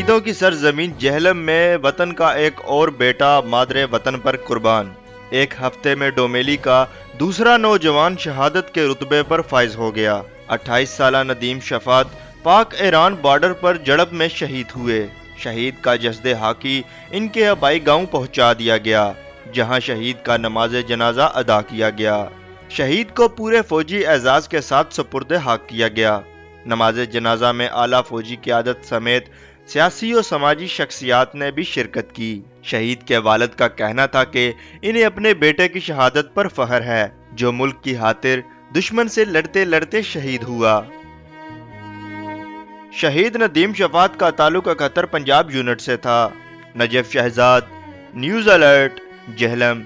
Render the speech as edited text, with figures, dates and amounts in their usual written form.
शहीदों की सरजमीन जेहलम में वतन का एक और बेटा मादरे वतन पर कुर्बान। एक हफ्ते में डोमेली का दूसरा नौजवान शहादत के रुतबे पर फाइज हो गया। 28 साला नदीम शफात पाक ईरान बॉर्डर पर झड़प में शहीद हुए। शहीद का जस्दे हाकी इनके आबाई गांव पहुंचा दिया गया, जहां शहीद का नमाज जनाजा अदा किया गया। शहीद को पूरे फौजी एजाज के साथ सुपुर्द हाक किया गया। नमाज जनाजा में आला फौजी क़यादत समेत सियासी और समाजी शख्सियात ने भी शिरकत की। शहीद के वालिद का कहना था कि इन्हें अपने बेटे की शहादत पर फख्र है, जो मुल्क की खातिर दुश्मन से लड़ते लड़ते शहीद हुआ। शहीद नदीम शफात का ताल्लुक 71 पंजाब यूनिट से था। Najaf Shahzad, news alert, Jhelum.